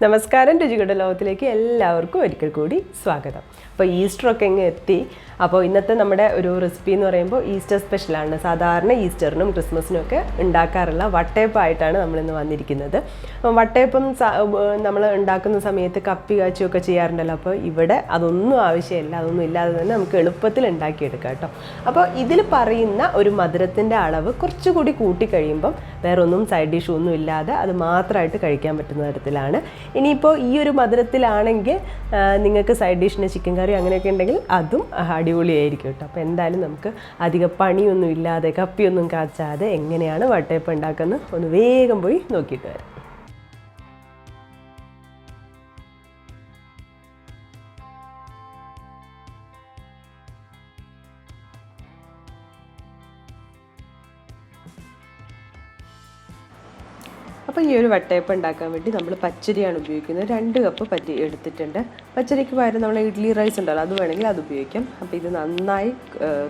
നമസ്കാരം, രുചികളുടെ ലോകത്തിലേക്ക് എല്ലാവർക്കും ഒരിക്കൽ കൂടി സ്വാഗതം. അപ്പോൾ ഈസ്റ്ററൊക്കെ ഇങ്ങ് എത്തി. അപ്പോൾ ഇന്നത്തെ നമ്മുടെ ഒരു റെസിപ്പി എന്ന് പറയുമ്പോൾ ഈസ്റ്റർ സ്പെഷ്യലാണ്. സാധാരണ ഈസ്റ്ററിനും ക്രിസ്മസിനും ഒക്കെ ഉണ്ടാക്കാറുള്ള വട്ടയപ്പമായിട്ടാണ് നമ്മളിന്ന് വന്നിരിക്കുന്നത്. വട്ടയപ്പം നമ്മൾ ഉണ്ടാക്കുന്ന സമയത്ത് കപ്പി കാച്ചുമൊക്കെ ചെയ്യാറുണ്ടല്ലോ. അപ്പോൾ ഇവിടെ അതൊന്നും ആവശ്യമില്ല, അതൊന്നും ഇല്ലാതെ തന്നെ നമുക്ക് എളുപ്പത്തിൽ ഉണ്ടാക്കിയെടുക്കാം കേട്ടോ. അപ്പോൾ ഇതിൽ പറയുന്ന ഒരു മധുരത്തിൻ്റെ അളവ് കുറച്ചുകൂടി കൂട്ടിക്കഴിയുമ്പം വേറെ ഒന്നും സൈഡ് ഡിഷ് ഒന്നും ഇല്ലാതെ അത് മാത്രമായിട്ട് കഴിക്കാൻ പറ്റുന്ന തരത്തിലാണ്. ഇനിയിപ്പോൾ ഈ ഒരു മധുരത്തിലാണെങ്കിൽ നിങ്ങൾക്ക് സൈഡ് ഡിഷിന് ചിക്കൻ കറി അങ്ങനെയൊക്കെ ഉണ്ടെങ്കിൽ അതും അടിപൊളിയായിരിക്കും കേട്ടോ. അപ്പോൾ എന്തായാലും നമുക്ക് അധികം പണിയൊന്നും ഇല്ലാതെ കപ്പിയൊന്നും കാച്ചാതെ എങ്ങനെയാണ് വട്ടയപ്പം ഉണ്ടാക്കുന്നത് ഒന്ന് വേഗം പോയി നോക്കിയിട്ട് വരാം. അപ്പോൾ ഈ ഒരു വട്ടയപ്പം ഉണ്ടാക്കാൻ വേണ്ടി നമ്മൾ പച്ചരിയാണ് ഉപയോഗിക്കുന്നത്. 2 കപ്പ് എടുത്തിട്ടുണ്ട്. പച്ചരിക്ക് പകരം നമ്മൾ ഇഡ്ഡലി റൈസ് ഉണ്ടല്ലോ, അത് വേണമെങ്കിൽ അത് ഉപയോഗിക്കാം. അപ്പോൾ ഇത് നന്നായി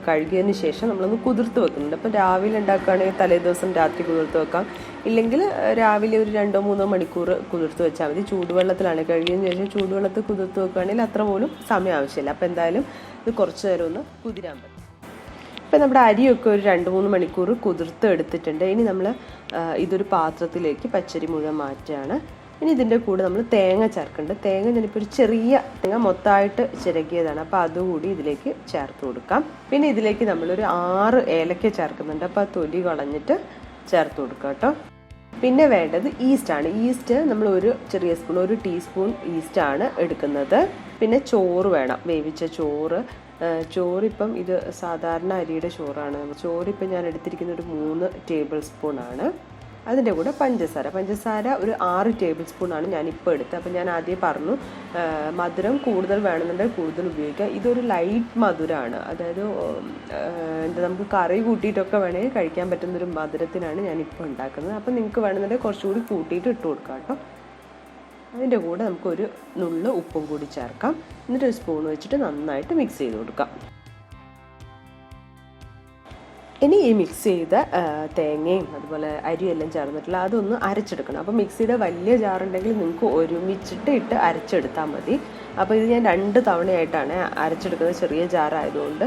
കഴുകിയതിന് ശേഷം നമ്മളൊന്ന് കുതിർത്ത് വെക്കുന്നുണ്ട്. അപ്പോൾ രാവിലെ ഉണ്ടാക്കുകയാണെങ്കിൽ തലേദിവസം രാത്രി കുതിർത്ത് വെക്കാം, ഇല്ലെങ്കിൽ രാവിലെ ഒരു 2-3 മണിക്കൂർ കുതിർത്ത് വെച്ചാൽ മതി. ചൂടുവെള്ളത്തിലാണ് കഴുകിയതിന് ശേഷം ചൂടുവെള്ളത്തിൽ കുതിർത്ത് വെക്കുകയാണെങ്കിൽ അത്ര പോലും സമയം ആവശ്യമില്ല. അപ്പോൾ എന്തായാലും ഇത് കുറച്ച് നേരം ഒന്ന് കുതിരാൻ പറ്റും. ഇപ്പം നമ്മുടെ അരിയൊക്കെ ഒരു 2-3 മണിക്കൂർ കുതിർത്ത് എടുത്തിട്ടുണ്ട്. ഇനി നമ്മൾ ഇതൊരു പാത്രത്തിലേക്ക് പച്ചരി മുഴുവൻ മാറ്റുകയാണ്. ഇനി ഇതിൻ്റെ കൂടെ നമ്മൾ തേങ്ങ ചേർക്കുന്നുണ്ട്. തേങ്ങ ഞാനിപ്പോൾ ഒരു ചെറിയ തേങ്ങ മൊത്തമായിട്ട് ചിരകിയതാണ്, അപ്പോൾ അതുകൂടി ഇതിലേക്ക് ചേർത്ത് കൊടുക്കാം. പിന്നെ ഇതിലേക്ക് നമ്മളൊരു 6 ഏലക്ക ചേർക്കുന്നുണ്ട്, അപ്പോൾ ആ തൊലി കളഞ്ഞിട്ട് ചേർത്ത് കൊടുക്കാം കേട്ടോ. പിന്നെ വേണ്ടത് ഈസ്റ്റാണ്. ഈസ്റ്റ് നമ്മൾ ഒരു ചെറിയ സ്പൂൺ, 1 ടീസ്പൂൺ ഈസ്റ്റാണ് എടുക്കുന്നത്. പിന്നെ ചോറ് വേണം, വേവിച്ച ചോറ്. ചോറിപ്പം ഇത് സാധാരണ അരിയുടെ ചോറാണ്. ചോറിപ്പം ഞാൻ എടുത്തിരിക്കുന്ന ഒരു 3 ടേബിൾ സ്പൂണാണ്. അതിൻ്റെ കൂടെ പഞ്ചസാര ഒരു 6 ടേബിൾ സ്പൂണാണ് ഞാനിപ്പോൾ എടുത്തത്. അപ്പം ഞാൻ ആദ്യം പറഞ്ഞു മധുരം കൂടുതൽ വേണമെന്നുണ്ടെങ്കിൽ കൂടുതൽ ഉപയോഗിക്കാം. ഇതൊരു ലൈറ്റ് മധുരമാണ്, അതായത് നമുക്ക് കറി കൂട്ടിയിട്ടൊക്കെ വേണമെങ്കിൽ കഴിക്കാൻ പറ്റുന്നൊരു മധുരത്തിനാണ് ഞാനിപ്പോൾ ഉണ്ടാക്കുന്നത്. അപ്പം നിങ്ങൾക്ക് വേണമെന്നുണ്ടെങ്കിൽ കുറച്ചുകൂടി കൂട്ടിയിട്ട് ഇട്ട് കൊടുക്കാം കേട്ടോ. അതിൻ്റെ കൂടെ നമുക്കൊരു നുള്ള് ഉപ്പും കൂടി ചേർക്കാം. എന്നിട്ട് ഒരു സ്പൂൺ വെച്ചിട്ട് നന്നായിട്ട് മിക്സ് ചെയ്ത് കൊടുക്കാം. ഇനി ഈ മിക്സ് ചെയ്ത തേങ്ങയും അതുപോലെ അരിയെല്ലാം ചേർന്നിട്ടുള്ള അതൊന്ന് അരച്ചെടുക്കണം. അപ്പോൾ മിക്സിയുടെ വലിയ ജാറുണ്ടെങ്കിൽ നിങ്ങൾക്ക് ഒരുമിച്ചിട്ട് ഇട്ട് അരച്ചെടുത്താൽ മതി. അപ്പോൾ ഇത് ഞാൻ 2 തവണയായിട്ടാണ് അരച്ചെടുക്കുന്നത്, ചെറിയ ജാറായതുകൊണ്ട്.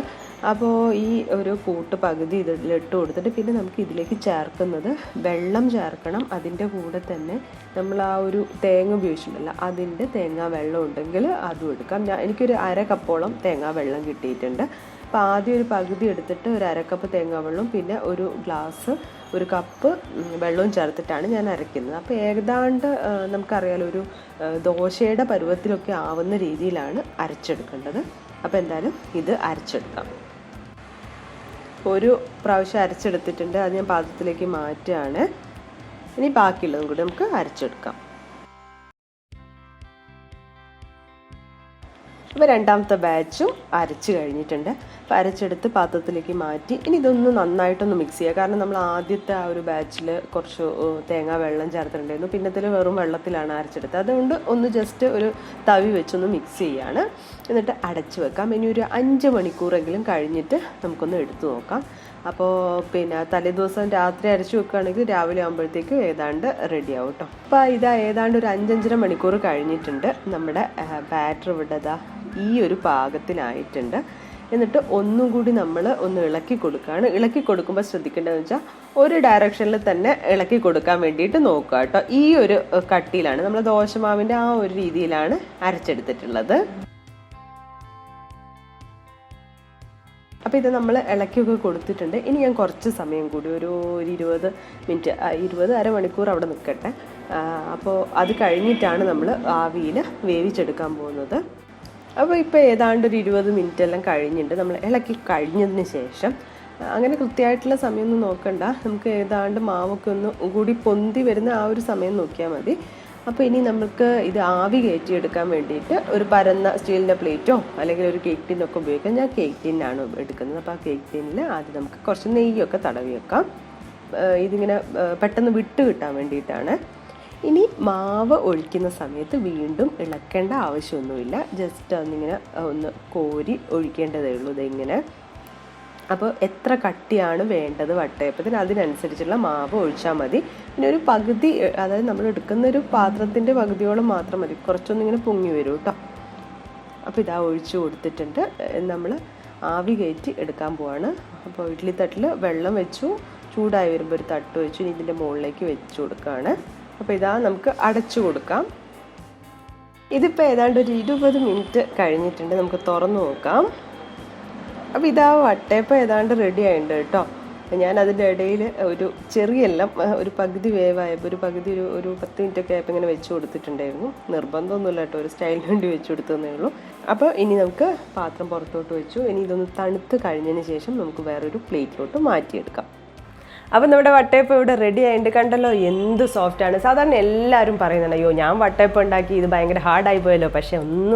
അപ്പോൾ ഈ ഒരു കൂട്ട് പകുതി ഇതിലിട്ട് കൊടുത്തിട്ട് പിന്നെ നമുക്ക് ഇതിലേക്ക് ചേർക്കുന്നത് വെള്ളം ചേർക്കണം. അതിൻ്റെ കൂടെ തന്നെ നമ്മൾ ആ ഒരു തേങ്ങ ഉപയോഗിച്ചിട്ടുണ്ടല്ലോ, അതിൻ്റെ തേങ്ങാ വെള്ളം ഉണ്ടെങ്കിൽ അതും എടുക്കാം. എനിക്കൊരു 1/2 കപ്പോളം തേങ്ങാ വെള്ളം കിട്ടിയിട്ടുണ്ട്. അപ്പോൾ ആദ്യം ഒരു പകുതി എടുത്തിട്ട് ഒരു 1/2 കപ്പ് തേങ്ങാ വെള്ളം പിന്നെ ഒരു കപ്പ് വെള്ളവും ചേർത്തിട്ടാണ് ഞാൻ അരയ്ക്കുന്നത്. അപ്പോൾ ഏതാണ്ട് നമുക്കറിയാലോ ഒരു ദോശയുടെ പരുവത്തിലൊക്കെ ആവുന്ന രീതിയിലാണ് അരച്ചെടുക്കേണ്ടത്. അപ്പോൾ എന്തായാലും ഇത് അരച്ചെടുക്കാം. ഒരു പ്രാവശ്യം അരച്ചെടുത്തിട്ടുണ്ട്, അത് ഞാൻ പാത്രത്തിലേക്ക് മാറ്റുകയാണ്. ഇനി ബാക്കിയുള്ളതും കൂടി നമുക്ക് അരച്ചെടുക്കാം. അപ്പോൾ രണ്ടാമത്തെ ബാച്ചും അരച്ച് കഴിഞ്ഞിട്ടുണ്ട്. അപ്പോൾ അരച്ചെടുത്ത് പാത്രത്തിലേക്ക് മാറ്റി. ഇനി ഇതൊന്ന് നന്നായിട്ടൊന്ന് മിക്സ് ചെയ്യുക. കാരണം നമ്മൾ ആദ്യത്തെ ആ ഒരു ബാച്ചിൽ കുറച്ച് തേങ്ങാ വെള്ളം ചേർത്തിട്ടുണ്ടായിരുന്നു, പിന്നത്തിൽ വെറും വെള്ളത്തിലാണ് അരച്ചെടുത്തത്. അതുകൊണ്ട് ഒന്ന് ജസ്റ്റ് ഒരു തവി വെച്ചൊന്ന് മിക്സ് ചെയ്യാണ്. എന്നിട്ട് അടച്ച് വെക്കാം. ഇനി ഒരു 5 മണിക്കൂറെങ്കിലും കഴിഞ്ഞിട്ട് നമുക്കൊന്ന് എടുത്തു നോക്കാം. അപ്പോൾ പിന്നെ തലേദിവസം രാത്രി അരച്ച് വെക്കുകയാണെങ്കിൽ രാവിലെ ആകുമ്പോഴത്തേക്കും ഏതാണ്ട് റെഡി ആവും കേട്ടോ. അപ്പോൾ ഇതാ ഏതാണ്ട് ഒരു 5-5.5 മണിക്കൂർ കഴിഞ്ഞിട്ടുണ്ട്. നമ്മുടെ ബാറ്റർ ഇവിടെ ഈ ഒരു പാകത്തിനായിട്ടുണ്ട്. എന്നിട്ട് ഒന്നും കൂടി നമ്മൾ ഒന്ന് ഇളക്കി കൊടുക്കുകയാണ്. ഇളക്കി കൊടുക്കുമ്പോൾ ശ്രദ്ധിക്കേണ്ടതെന്ന് വെച്ചാൽ ഒരു ഡയറക്ഷനിൽ തന്നെ ഇളക്കി കൊടുക്കാൻ വേണ്ടിയിട്ട് നോക്കുക കേട്ടോ. ഈ ഒരു കട്ടിയിലാണ് നമ്മൾ ദോശമാവിൻ്റെ ആ ഒരു രീതിയിലാണ് അരച്ചെടുത്തിട്ടുള്ളത്. അപ്പോൾ ഇത് നമ്മൾ ഇളക്കിയൊക്കെ കൊടുത്തിട്ടുണ്ട്. ഇനി ഞാൻ കുറച്ച് സമയം കൂടി ഒരു 20 മിനിറ്റ് 20 അരമണിക്കൂർ അവിടെ നിൽക്കട്ടെ. അപ്പോൾ അത് കഴിഞ്ഞിട്ടാണ് നമ്മൾ ആവിയിൽ വേവിച്ചെടുക്കാൻ പോകുന്നത്. അപ്പോൾ ഇപ്പോൾ ഏതാണ്ട് ഒരു 20 മിനിറ്റ് എല്ലാം കഴിഞ്ഞിട്ട് നമ്മൾ ഇളക്കി കഴിഞ്ഞതിന് ശേഷം അങ്ങനെ കൃത്യമായിട്ടുള്ള സമയമൊന്നും നോക്കണ്ട, നമുക്ക് ഏതാണ്ട് മാവൊക്കെ ഒന്ന് കൂടി പൊന്തി വരുന്ന ആ ഒരു സമയം നോക്കിയാൽ മതി. അപ്പോൾ ഇനി നമുക്ക് ഇത് ആവി കയറ്റിയെടുക്കാൻ വേണ്ടിയിട്ട് ഒരു പരന്ന സ്റ്റീലിൻ്റെ പ്ലേറ്റോ അല്ലെങ്കിൽ ഒരു കേക്ക് ടിന്നൊക്കെ ഉപയോഗിക്കാം. ഞാൻ കേക്ക് ടിന്നാണ് എടുക്കുന്നത്. അപ്പോൾ ആ കേക്ക് ടിന്നിൽ ആദ്യം നമുക്ക് കുറച്ച് നെയ്യൊക്കെ തടവി വെക്കാം. ഇതിങ്ങനെ പെട്ടെന്ന് വിട്ട് കിട്ടാൻ വേണ്ടിയിട്ടാണ്. ഇനി മാവ് ഒഴിക്കുന്ന സമയത്ത് വീണ്ടും ഇളക്കേണ്ട ആവശ്യമൊന്നുമില്ല. ജസ്റ്റ് ഒന്നിങ്ങനെ ഒന്ന് കോരി ഒഴിക്കേണ്ടതേ ഉള്ളൂ. ഇതിങ്ങനെ അപ്പോൾ എത്ര കട്ടിയാണ് വേണ്ടത് വട്ടയപ്പത്തിന് അതിനനുസരിച്ചുള്ള മാവ് ഒഴിച്ചാൽ മതി. പിന്നെ ഒരു പകുതി, അതായത് നമ്മൾ എടുക്കുന്ന ഒരു പാത്രത്തിൻ്റെ പകുതിയോളം മാത്രം മതി, കുറച്ചൊന്നും ഇങ്ങനെ പൊങ്ങി വരും കേട്ടോ. അപ്പോൾ ഇതാ ഒഴിച്ച് കൊടുത്തിട്ടുണ്ട്. നമ്മൾ ആവി കയറ്റി എടുക്കാൻ പോവാണ്. അപ്പോൾ ഇഡ്ഡലി തട്ടിൽ വെള്ളം വെച്ചു, ചൂടായി വരുമ്പോൾ ഒരു തട്ട് വെച്ചു, ഇനി ഇതിൻ്റെ മുകളിലേക്ക് വെച്ച് കൊടുക്കുകയാണ്. അപ്പോൾ ഇതാ നമുക്ക് അടച്ചു കൊടുക്കാം. ഇതിപ്പോൾ ഏതാണ്ട് ഒരു 20 മിനിറ്റ് കഴിഞ്ഞിട്ടുണ്ട്. നമുക്ക് തുറന്നു നോക്കാം. അപ്പോൾ ഇതാ വട്ടയപ്പം ഏതാണ്ട് റെഡി ആയിട്ടുണ്ട് കേട്ടോ. ഞാൻ അതിൻ്റെ ഇടയിൽ ഒരു ചെറിയെല്ലാം ഒരു പകുതി വേവായപ്പോൾ ഒരു 10 മിനിറ്റൊക്കെ ആയപ്പോൾ ഇങ്ങനെ വെച്ച് കൊടുത്തിട്ടുണ്ടായിരുന്നു. നിർബന്ധമൊന്നുമില്ല കേട്ടോ, ഒരു സ്റ്റൈലിന് വേണ്ടി വെച്ച് കൊടുത്തതേ ഉള്ളൂ. അപ്പോൾ ഇനി നമുക്ക് പാത്രം പുറത്തോട്ട് വെച്ചു. ഇനി ഇതൊന്ന് തണുത്ത് കഴിഞ്ഞതിന് ശേഷം നമുക്ക് വേറൊരു പ്ലേറ്റിലോട്ട് മാറ്റിയെടുക്കാം. അപ്പം നമ്മുടെ വട്ടയപ്പം ഇവിടെ റെഡി ആയിട്ടുണ്ട്. കണ്ടല്ലോ എന്ത് സോഫ്റ്റാണ്. സാധാരണ എല്ലാവരും പറയുന്നുണ്ട്, അയ്യോ ഞാൻ വട്ടയപ്പം ഉണ്ടാക്കി ഇത് ഭയങ്കര ഹാർഡായി പോയല്ലോ. പക്ഷേ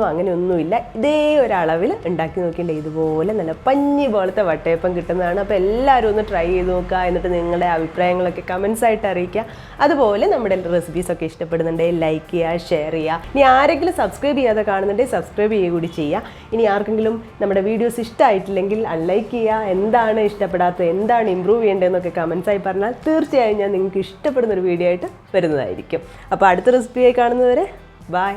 അങ്ങനെയൊന്നുമില്ല. ഇതേ ഒരളവിൽ ഉണ്ടാക്കി നോക്കിയിട്ടുണ്ട്, ഇതുപോലെ നല്ല പഞ്ഞി പോലത്തെ വട്ടയപ്പം കിട്ടുന്നതാണ്. അപ്പോൾ എല്ലാവരും ഒന്ന് ട്രൈ ചെയ്ത് നോക്കുക. എന്നിട്ട് നിങ്ങളുടെ അഭിപ്രായങ്ങളൊക്കെ കമൻസ് ആയിട്ട് അറിയിക്കുക. അതുപോലെ നമ്മുടെ റെസിപ്പീസൊക്കെ ഇഷ്ടപ്പെടുന്നുണ്ടെങ്കിൽ ലൈക്ക് ചെയ്യുക, ഷെയർ ചെയ്യുക. ഇനി ആരെങ്കിലും സബ്സ്ക്രൈബ് ചെയ്യാതെ കാണുന്നുണ്ടെങ്കിൽ സബ്സ്ക്രൈബ് ചെയ്യുക കൂടി ചെയ്യുക. ഇനി ആർക്കെങ്കിലും നമ്മുടെ വീഡിയോസ് ഇഷ്ടമായിട്ടില്ലെങ്കിൽ അൺലൈക്ക് ചെയ്യുക. എന്താണ് ഇഷ്ടപ്പെടാത്തത്, എന്താണ് ഇമ്പ്രൂവ് ചെയ്യേണ്ടതെന്നൊക്കെ കമൻസ് ആയി പറഞ്ഞാൽ തീർച്ചയായും ഞാൻ നിങ്ങൾക്ക് ഇഷ്ടപ്പെടുന്ന ഒരു വീഡിയോ ആയിട്ട് വരുന്നതായിരിക്കും. അപ്പോൾ അടുത്ത റെസിപ്പിയായി കാണുന്നതുവരെ ബൈ.